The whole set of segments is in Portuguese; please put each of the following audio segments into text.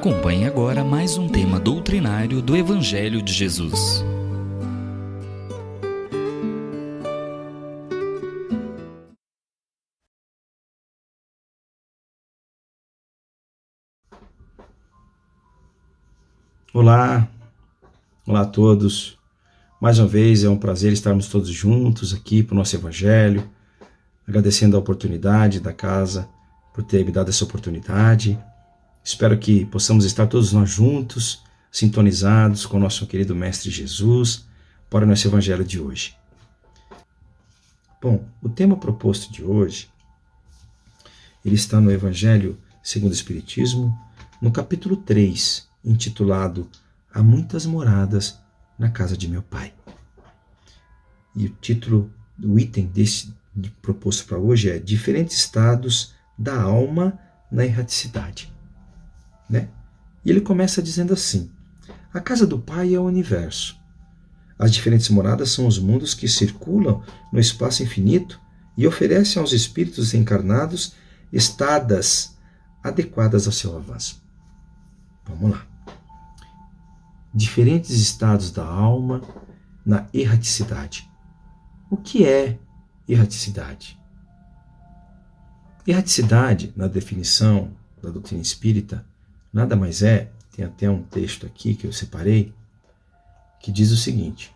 Acompanhe agora mais um tema doutrinário do Evangelho de Jesus. Olá a todos. Mais uma vez é um prazer estarmos todos juntos aqui para o nosso Evangelho, agradecendo a oportunidade da casa por ter me dado essa oportunidade. Espero que possamos estar todos nós juntos, sintonizados com o nosso querido Mestre Jesus, para o nosso Evangelho de hoje. Bom, o tema proposto de hoje, ele está no Evangelho segundo o Espiritismo, no capítulo 3, intitulado Há muitas moradas na casa de meu Pai. E o título, o item proposto para hoje é Diferentes estados da alma na erraticidade. Né? E ele começa dizendo assim: a casa do Pai é o universo. As diferentes moradas são os mundos que circulam no espaço infinito e oferecem aos espíritos encarnados estadas adequadas ao seu avanço. Vamos lá. Diferentes estados da alma na erraticidade. O que é erraticidade? Erraticidade, na definição da doutrina espírita, nada mais é, tem até um texto aqui que eu separei, que diz o seguinte: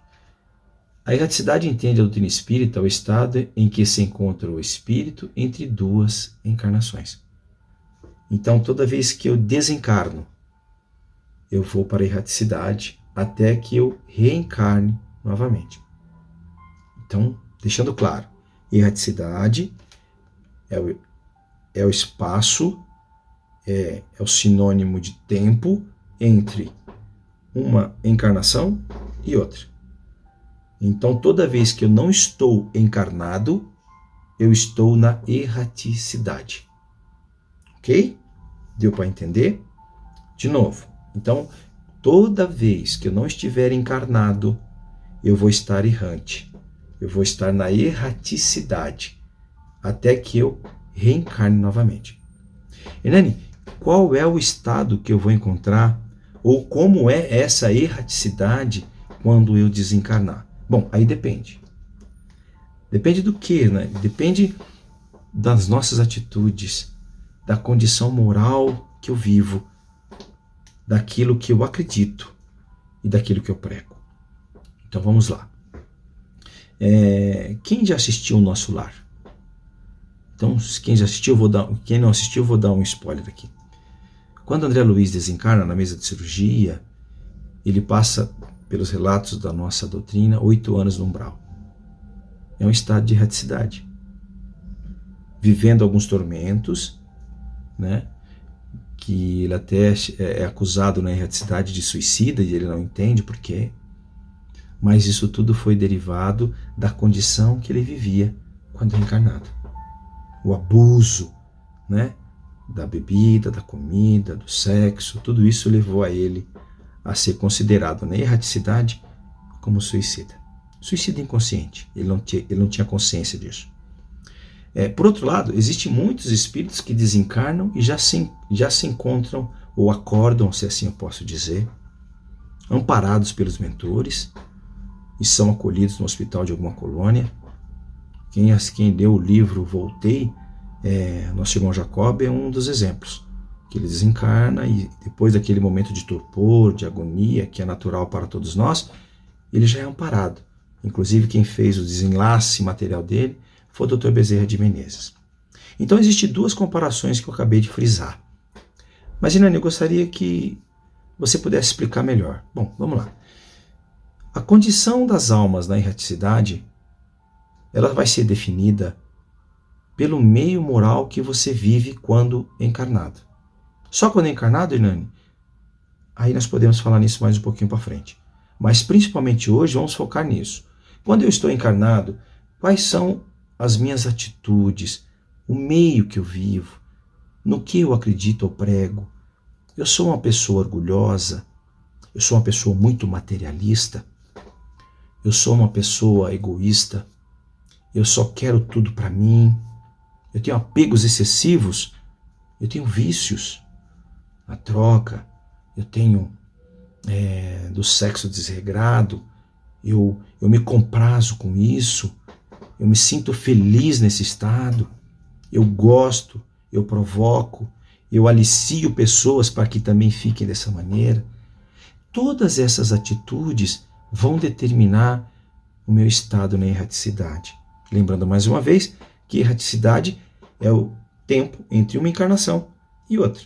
a erraticidade entende a doutrina espírita o estado em que se encontra o espírito entre duas encarnações. Então, toda vez que eu desencarno, eu vou para a erraticidade até que eu reencarne novamente. Então, deixando claro, erraticidade é o espaço, é o sinônimo de tempo entre uma encarnação e outra. Então, toda vez que eu não estou encarnado, eu estou na erraticidade. Ok? Deu para entender? De novo. Então, toda vez que eu não estiver encarnado, eu vou estar errante. Eu vou estar na erraticidade até que eu reencarne novamente. Hernani, qual é o estado que eu vou encontrar ou como é essa erraticidade quando eu desencarnar? Bom, aí depende. Depende do quê, né? Depende das nossas atitudes, da condição moral que eu vivo, daquilo que eu acredito e daquilo que eu prego. Então vamos lá. Quem já assistiu o Nosso Lar? Então, quem já assistiu, quem não assistiu, vou dar um spoiler aqui. Quando André Luiz desencarna na mesa de cirurgia, ele passa, pelos relatos da nossa doutrina, 8 anos no umbral. É um estado de erraticidade. Vivendo alguns tormentos, né? Que ele até é acusado na erraticidade de suicida e ele não entende por quê. Mas isso tudo foi derivado da condição que ele vivia quando reencarnado. O abuso, né, da bebida, da comida, do sexo, tudo isso levou a ele a ser considerado na erraticidade como suicida. Suicida inconsciente, ele não tinha consciência disso. Por outro lado, existem muitos espíritos que desencarnam e já se encontram, ou acordam, se assim eu posso dizer, amparados pelos mentores e são acolhidos no hospital de alguma colônia. Quem leu o livro Voltei, nosso irmão Jacob é um dos exemplos, que ele desencarna e depois daquele momento de torpor, de agonia, que é natural para todos nós, ele já é amparado. Inclusive quem fez o desenlace material dele foi o Dr. Bezerra de Menezes. Então existem duas comparações que eu acabei de frisar. Mas, Inani, eu gostaria que você pudesse explicar melhor. Bom, vamos lá. A condição das almas na erraticidade, ela vai ser definida pelo meio moral que você vive quando encarnado. Só quando encarnado, Inani? Aí nós podemos falar nisso mais um pouquinho para frente. Mas principalmente hoje vamos focar nisso. Quando eu estou encarnado, quais são as minhas atitudes, o meio que eu vivo, no que eu acredito ou prego? Eu sou uma pessoa orgulhosa? Eu sou uma pessoa muito materialista? Eu sou uma pessoa egoísta? Eu só quero tudo para mim? Eu tenho apegos excessivos? Eu tenho vícios? A droga, eu tenho do sexo desregrado, eu me comprazo com isso, eu me sinto feliz nesse estado, eu gosto, eu provoco, eu alicio pessoas para que também fiquem dessa maneira. Todas essas atitudes vão determinar o meu estado na erraticidade. Lembrando mais uma vez que erraticidade é o tempo entre uma encarnação e outra.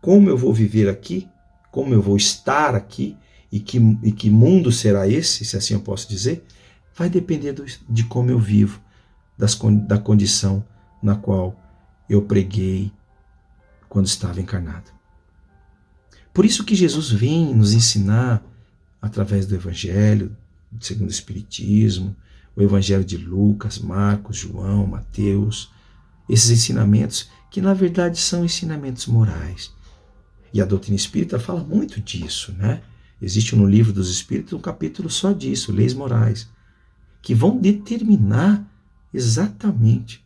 Como eu vou viver aqui, como eu vou estar aqui, e que mundo será esse, se assim eu posso dizer, vai depender de como eu vivo, da condição na qual eu preguei quando estava encarnado. Por isso que Jesus vem nos ensinar, através do Evangelho, segundo o Espiritismo, o Evangelho de Lucas, Marcos, João, Mateus, esses ensinamentos que na verdade são ensinamentos morais. E a doutrina espírita fala muito disso, né? Existe no Livro dos Espíritos um capítulo só disso, leis morais, que vão determinar exatamente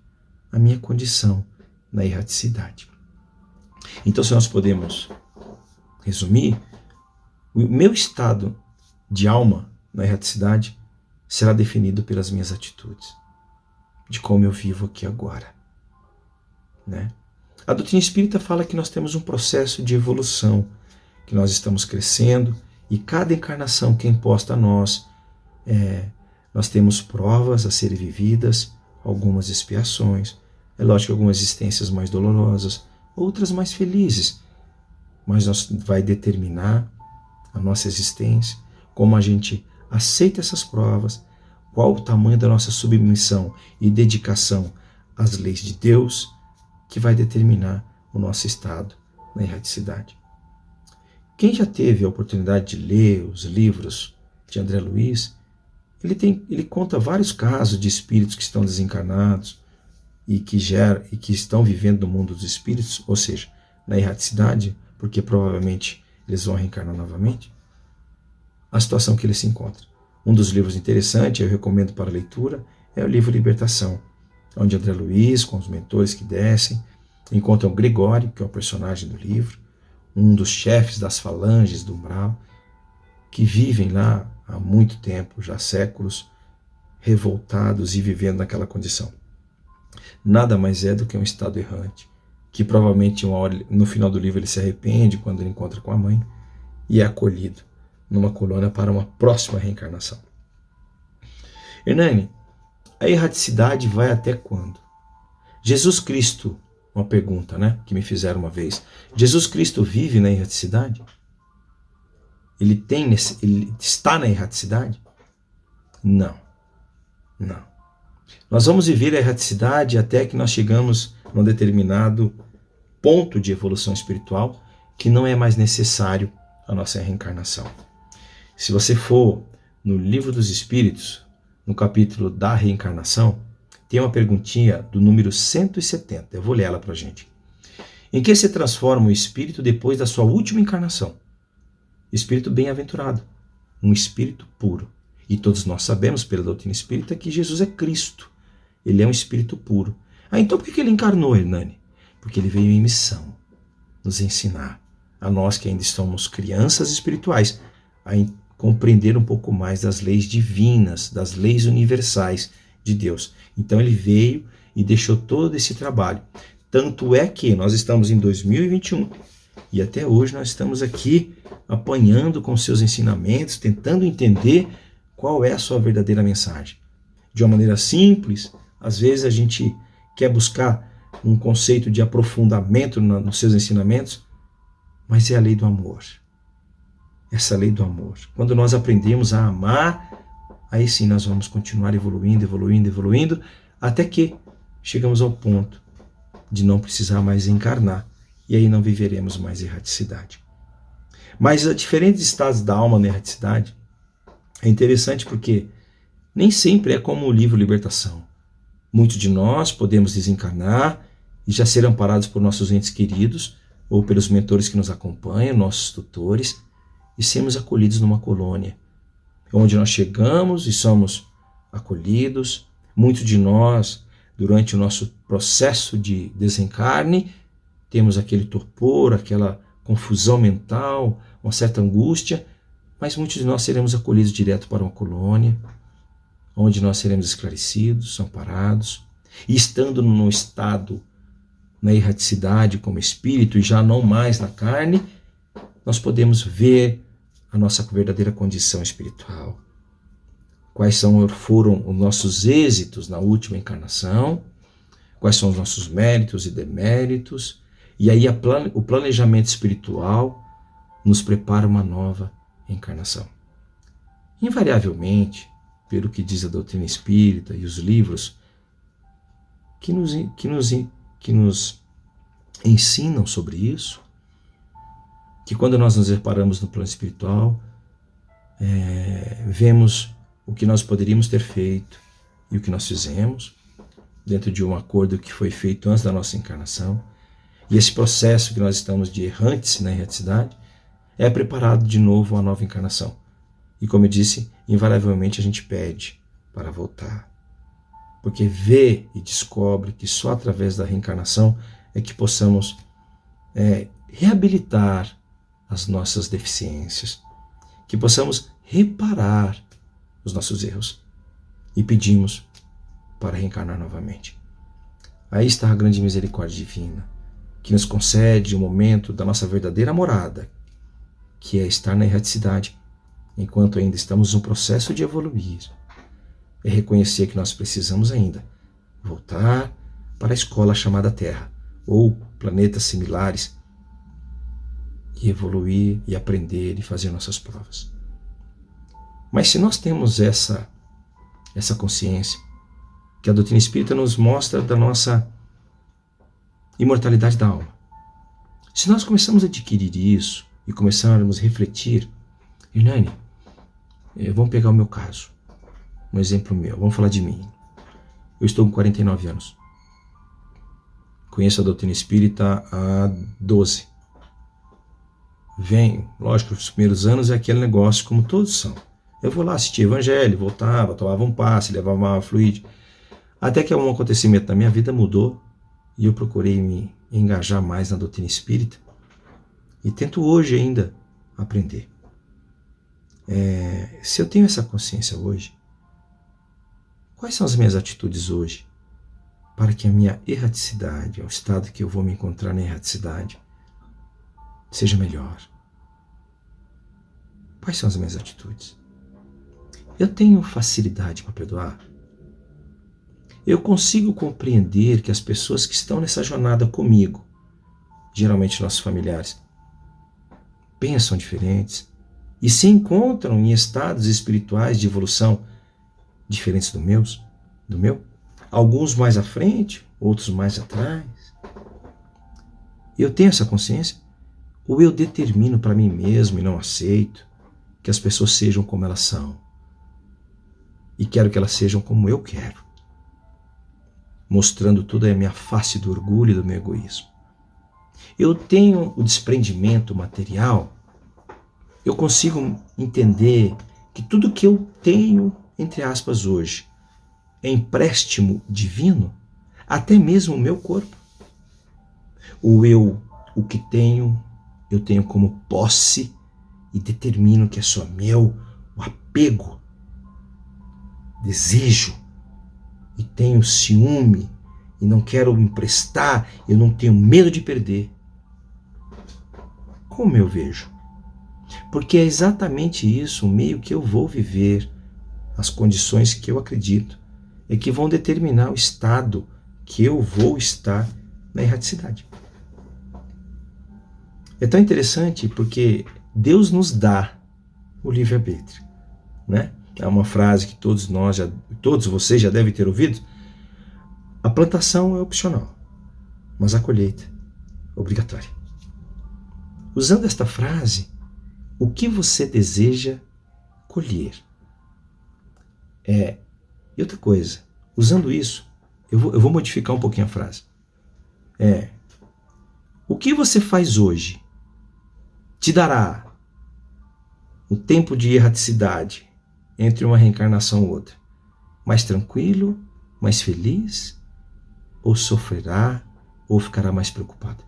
a minha condição na erraticidade. Então, se nós podemos resumir, o meu estado de alma na erraticidade será definido pelas minhas atitudes, de como eu vivo aqui agora, né? A doutrina espírita fala que nós temos um processo de evolução, que nós estamos crescendo, e cada encarnação que é imposta a nós, nós temos provas a serem vividas, algumas expiações, é lógico que algumas existências mais dolorosas, outras mais felizes, mas vai determinar a nossa existência, como a gente aceita essas provas, qual o tamanho da nossa submissão e dedicação às leis de Deus, que vai determinar o nosso estado na erraticidade. Quem já teve a oportunidade de ler os livros de André Luiz, ele conta vários casos de espíritos que estão desencarnados e que estão vivendo no mundo dos espíritos, ou seja, na erraticidade, porque provavelmente eles vão reencarnar novamente, a situação que eles se encontram. Um dos livros interessantes, eu recomendo para leitura, é o livro Libertação, onde André Luiz, com os mentores que descem, encontram Gregório, que é o personagem do livro, um dos chefes das falanges do umbral, que vivem lá há muito tempo, já séculos, revoltados e vivendo naquela condição. Nada mais é do que um estado errante, que provavelmente uma hora, no final do livro ele se arrepende quando ele encontra com a mãe e é acolhido numa colônia para uma próxima reencarnação. Hernani, a erraticidade vai até quando? Jesus Cristo, uma pergunta, né, que me fizeram uma vez. Jesus Cristo vive na erraticidade? Ele está na erraticidade? Não. Nós vamos viver a erraticidade até que nós chegamos num determinado ponto de evolução espiritual que não é mais necessário a nossa reencarnação. Se você for no Livro dos Espíritos, no capítulo da reencarnação, tem uma perguntinha do número 170. Eu vou ler ela para a gente. Em que se transforma o espírito depois da sua última encarnação? Espírito bem-aventurado, um espírito puro. E todos nós sabemos, pela doutrina espírita, que Jesus é Cristo. Ele é um espírito puro. Então por que ele encarnou, Hernani? Porque ele veio em missão, nos ensinar, a nós que ainda somos crianças espirituais, a compreender um pouco mais das leis divinas, das leis universais de Deus. Então ele veio e deixou todo esse trabalho. Tanto é que nós estamos em 2021 e até hoje nós estamos aqui apanhando com seus ensinamentos, tentando entender qual é a sua verdadeira mensagem. De uma maneira simples, às vezes a gente quer buscar um conceito de aprofundamento nos seus ensinamentos, mas é a lei do amor. Essa lei do amor. Quando nós aprendemos a amar, aí sim nós vamos continuar evoluindo, até que chegamos ao ponto de não precisar mais encarnar, e aí não viveremos mais erraticidade. Mas a diferentes estados da alma na erraticidade é interessante porque nem sempre é como o livro Libertação. Muitos de nós podemos desencarnar e já ser amparados por nossos entes queridos ou pelos mentores que nos acompanham, nossos tutores, e sermos acolhidos numa colônia, onde nós chegamos e somos acolhidos. Muitos de nós, durante o nosso processo de desencarne, temos aquele torpor, aquela confusão mental, uma certa angústia, mas muitos de nós seremos acolhidos direto para uma colônia, onde nós seremos esclarecidos, amparados, e estando no estado, na erraticidade como espírito e já não mais na carne, nós podemos ver a nossa verdadeira condição espiritual. Quais foram os nossos êxitos na última encarnação, quais são os nossos méritos e deméritos, e aí o planejamento espiritual nos prepara uma nova encarnação. Invariavelmente, pelo que diz a doutrina espírita e os livros que nos ensinam sobre isso, que quando nós nos reparamos no plano espiritual, vemos o que nós poderíamos ter feito e o que nós fizemos, dentro de um acordo que foi feito antes da nossa encarnação, e esse processo que nós estamos de errantes na erraticidade é preparado de novo a nova encarnação. E como eu disse, invariavelmente a gente pede para voltar, porque vê e descobre que só através da reencarnação é que possamos reabilitar as nossas deficiências, que possamos reparar os nossos erros e pedimos para reencarnar novamente. Aí está a grande misericórdia divina, que nos concede o momento da nossa verdadeira morada, que é estar na erraticidade, enquanto ainda estamos no processo de evoluir. É reconhecer que nós precisamos ainda voltar para a escola chamada Terra, ou planetas similares, e evoluir e aprender e fazer nossas provas. Mas se nós temos essa consciência, que a doutrina espírita nos mostra da nossa imortalidade da alma, se nós começarmos a adquirir isso e começarmos a refletir, Hernani, vamos pegar o meu caso, um exemplo meu, vamos falar de mim. Eu estou com 49 anos. Conheço a doutrina espírita há 12. Venho, lógico, os primeiros anos é aquele negócio como todos são. Eu vou lá assistir evangelho, voltava, tomava um passe, levava uma fluide. Até que um acontecimento na minha vida mudou e eu procurei me engajar mais na doutrina espírita e tento hoje ainda aprender. Se eu tenho essa consciência hoje, quais são as minhas atitudes hoje para que a minha erraticidade, o estado que eu vou me encontrar na erraticidade, seja melhor? Quais são as minhas atitudes? Eu tenho facilidade para perdoar? Eu consigo compreender que as pessoas que estão nessa jornada comigo, geralmente nossos familiares, pensam diferentes e se encontram em estados espirituais de evolução diferentes do meu? Alguns mais à frente, outros mais atrás. Eu tenho essa consciência? Ou eu determino para mim mesmo e não aceito que as pessoas sejam como elas são? E quero que elas sejam como eu quero, mostrando toda a minha face do orgulho e do meu egoísmo. Eu tenho o desprendimento material, eu consigo entender que tudo que eu tenho, entre aspas, hoje, é empréstimo divino, até mesmo o meu corpo. O que tenho, eu tenho como posse e determino que é só meu, o apego, desejo, e tenho ciúme, e não quero me emprestar, eu não tenho medo de perder. Como eu vejo? Porque é exatamente isso, o meio que eu vou viver, as condições que eu acredito, é que vão determinar o estado que eu vou estar na erraticidade. É tão interessante porque Deus nos dá o livre-arbítrio, né? É uma frase que todos vocês já devem ter ouvido. A plantação é opcional, mas a colheita é obrigatória. Usando esta frase, o que você deseja colher? E outra coisa, usando isso, eu vou modificar um pouquinho a frase. O que você faz hoje te dará um tempo de erraticidade entre uma reencarnação ou outra, mais tranquilo, mais feliz, ou sofrerá, ou ficará mais preocupado?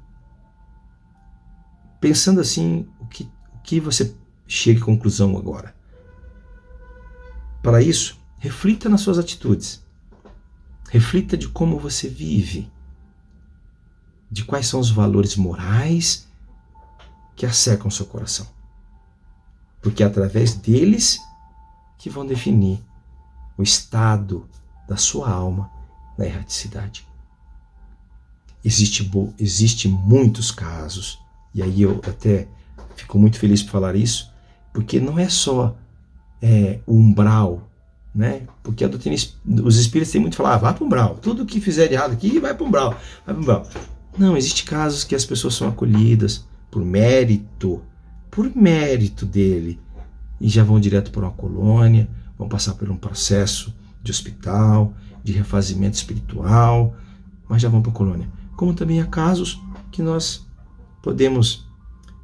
Pensando assim, o que você chega à conclusão agora? Para isso, reflita nas suas atitudes. Reflita de como você vive, de quais são os valores morais que cercam o seu coração. Porque é através deles que vão definir o estado da sua alma na erraticidade. Existe muitos casos, e aí eu até fico muito feliz por falar isso, porque não é só o umbral, né? Porque os espíritos têm muito que falar, vá para o umbral, tudo que fizer de errado aqui vai para o umbral, vai para o umbral. Não, existe casos que as pessoas são acolhidas por mérito dele, e já vão direto para uma colônia, vão passar por um processo de hospital, de refazimento espiritual, mas já vão para a colônia. Como também há casos que nós podemos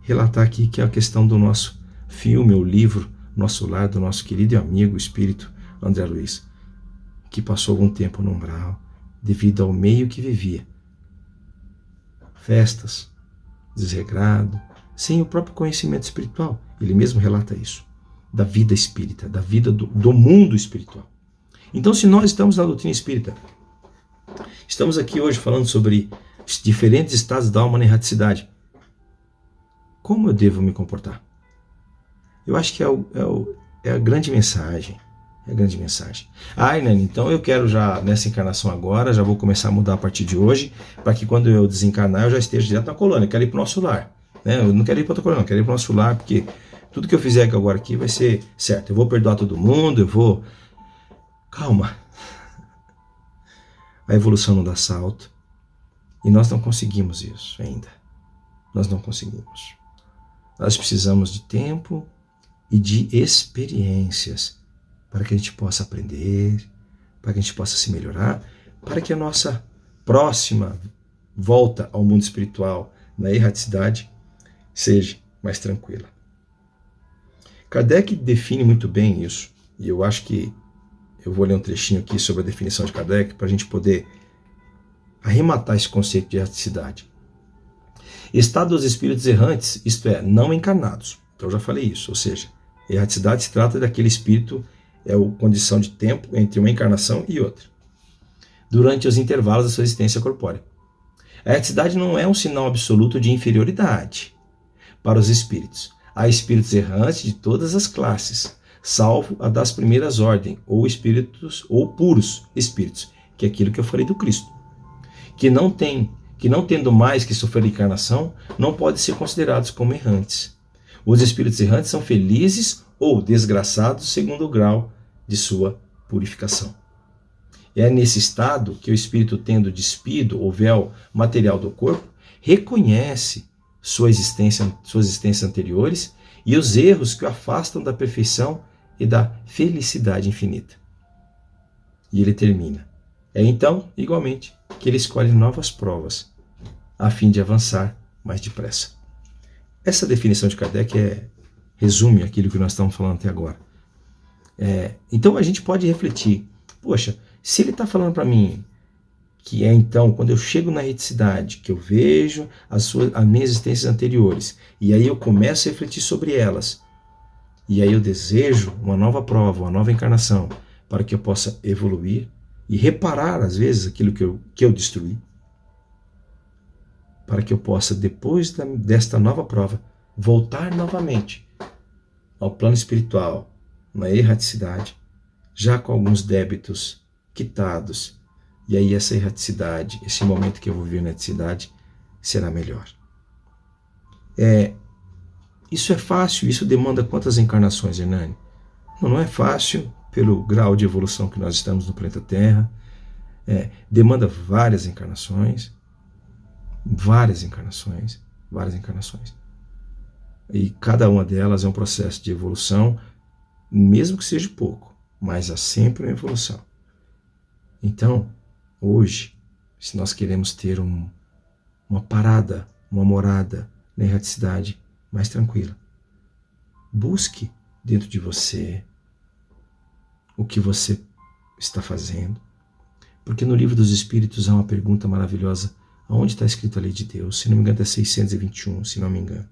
relatar aqui, que é a questão do nosso filme ou livro, Nosso Lar, do nosso querido e amigo espírito André Luiz, que passou algum tempo no umbral devido ao meio que vivia. Festas, desregrado, sem o próprio conhecimento espiritual. Ele mesmo relata isso, da vida espírita, da vida do mundo espiritual. Então, se nós estamos na doutrina espírita, estamos aqui hoje falando sobre os diferentes estados da alma na erraticidade, como eu devo me comportar? Eu acho que é a grande mensagem. É a grande mensagem. Nani, então eu quero já, nessa encarnação agora, já vou começar a mudar a partir de hoje, para que quando eu desencarnar eu já esteja direto na colônia. Eu quero ir para o nosso lar. Né? Eu não quero ir para outra colônia, eu quero ir para o nosso lar, porque tudo que eu fizer agora aqui vai ser certo. Eu vou perdoar todo mundo, eu vou... Calma. A evolução não dá salto. E nós não conseguimos isso ainda. Nós não conseguimos. Nós precisamos de tempo e de experiências para que a gente possa aprender, para que a gente possa se melhorar, para que a nossa próxima volta ao mundo espiritual, na erraticidade, seja mais tranquila. Kardec define muito bem isso, e eu acho que eu vou ler um trechinho aqui sobre a definição de Kardec para a gente poder arrematar esse conceito de erraticidade. Estado dos espíritos errantes, isto é, não encarnados. Então eu já falei isso, ou seja, erraticidade se trata daquele espírito, é a condição de tempo entre uma encarnação e outra, durante os intervalos da sua existência corpórea. A erraticidade não é um sinal absoluto de inferioridade para os espíritos. Há espíritos errantes de todas as classes, salvo a das primeiras ordens, ou espíritos, ou puros espíritos, que é aquilo que eu falei do Cristo, que não tendo mais que sofrer encarnação, não podem ser considerados como errantes. Os espíritos errantes são felizes ou desgraçados segundo o grau de sua purificação. É nesse estado que o espírito, tendo despido o véu material do corpo, reconhece suas existências anteriores e os erros que o afastam da perfeição e da felicidade infinita. E ele termina. É então, igualmente, que ele escolhe novas provas, a fim de avançar mais depressa. Essa definição de Kardec resume aquilo que nós estamos falando até agora. Então a gente pode refletir, poxa, se ele está falando para mim que então, quando eu chego na erraticidade, que eu vejo as minhas existências anteriores, e aí eu começo a refletir sobre elas, e aí eu desejo uma nova prova, uma nova encarnação, para que eu possa evoluir e reparar, às vezes, aquilo que eu destruí, para que eu possa, depois desta nova prova, voltar novamente ao plano espiritual, na erraticidade, já com alguns débitos quitados, e aí essa erraticidade, esse momento que eu vou viver na erraticidade, será melhor. Isso é fácil, isso demanda quantas encarnações, Hernani? Não é fácil, pelo grau de evolução que nós estamos no planeta Terra, demanda várias encarnações, e cada uma delas é um processo de evolução, mesmo que seja pouco, mas há sempre uma evolução. Então, hoje, se nós queremos ter uma parada, uma morada na erraticidade mais tranquila, busque dentro de você o que você está fazendo, porque no Livro dos Espíritos há uma pergunta maravilhosa, onde está escrita a lei de Deus? Se não me engano é 621, se não me engano.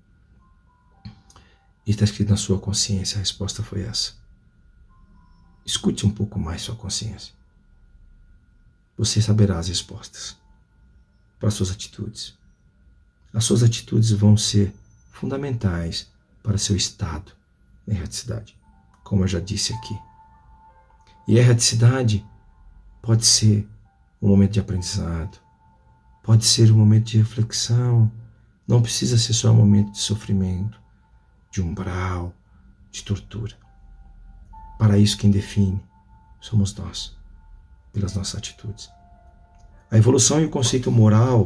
e está escrito na sua consciência, a resposta foi essa. Escute um pouco mais sua consciência. Você saberá as respostas para as suas atitudes. As suas atitudes vão ser fundamentais para seu estado na erraticidade, como eu já disse aqui. E a erraticidade pode ser um momento de aprendizado, pode ser um momento de reflexão, não precisa ser só um momento de sofrimento, de umbral, de tortura. Para isso, quem define somos nós, pelas nossas atitudes. A evolução e o conceito moral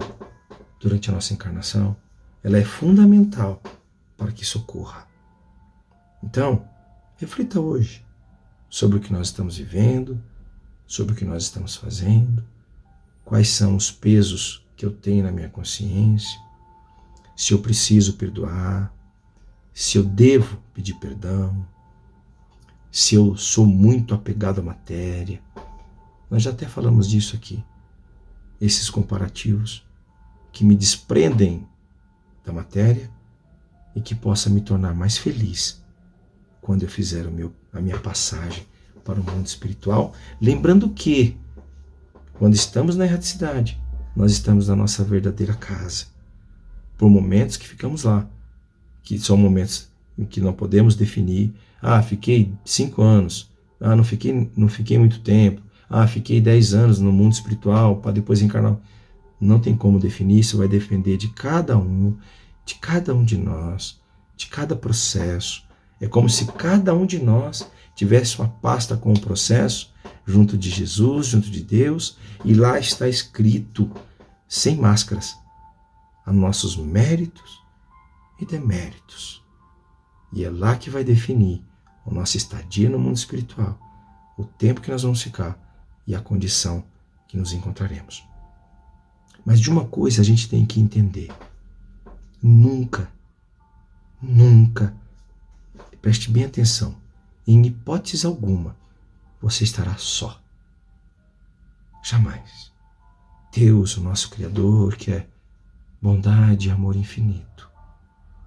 durante a nossa encarnação, ela é fundamental para que isso ocorra. Então, reflita hoje sobre o que nós estamos vivendo, sobre o que nós estamos fazendo, quais são os pesos que eu tenho na minha consciência, se eu preciso perdoar, se eu devo pedir perdão, se eu sou muito apegado à matéria. Nós já até falamos disso aqui. Esses comparativos que me desprendem da matéria e que possa me tornar mais feliz quando eu fizer a minha passagem para o mundo espiritual. Lembrando que, quando estamos na erraticidade, nós estamos na nossa verdadeira casa. Por momentos que ficamos lá, que são momentos em que não podemos definir. Fiquei 5 anos. Não fiquei muito tempo. Fiquei 10 anos no mundo espiritual para depois encarnar. Não tem como definir, isso vai depender de cada um de nós, de cada processo. É como se cada um de nós tivesse uma pasta com o processo, junto de Jesus, junto de Deus, e lá está escrito, sem máscaras, a nossos méritos e deméritos. E é lá que vai definir a nossa estadia no mundo espiritual, o tempo que nós vamos ficar e a condição que nos encontraremos. Mas de uma coisa a gente tem que entender. Nunca, preste bem atenção, em hipótese alguma, você estará só. Jamais. Deus, o nosso Criador, que é bondade e amor infinito,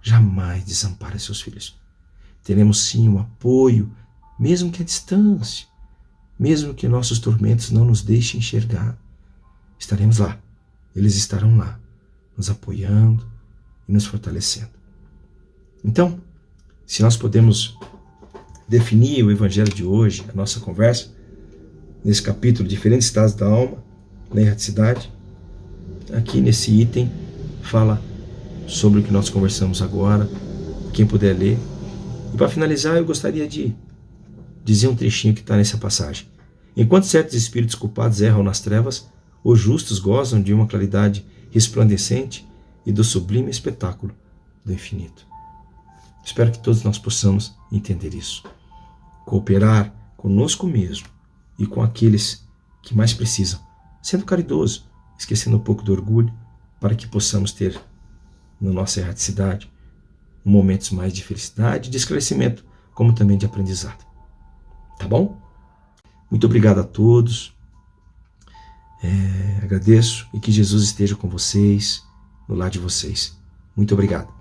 jamais desampara seus filhos. Teremos sim um apoio, mesmo que à distância, mesmo que nossos tormentos não nos deixem enxergar. Estaremos lá, eles estarão lá, nos apoiando e nos fortalecendo. Então, se nós podemos definir o Evangelho de hoje, a nossa conversa, nesse capítulo, diferentes estados da alma, na erraticidade, aqui nesse item fala sobre o que nós conversamos agora, quem puder ler. E para finalizar, eu gostaria de dizer um trechinho que está nessa passagem. Enquanto certos espíritos culpados erram nas trevas, os justos gozam de uma claridade resplandecente e do sublime espetáculo do infinito. Espero que todos nós possamos entender isso. Cooperar conosco mesmo e com aqueles que mais precisam, sendo caridoso, esquecendo um pouco do orgulho, para que possamos ter, na nossa erraticidade, momentos mais de felicidade, de esclarecimento, como também de aprendizado. Tá bom? Muito obrigado a todos. Agradeço e que Jesus esteja com vocês, no lar de vocês. Muito obrigado.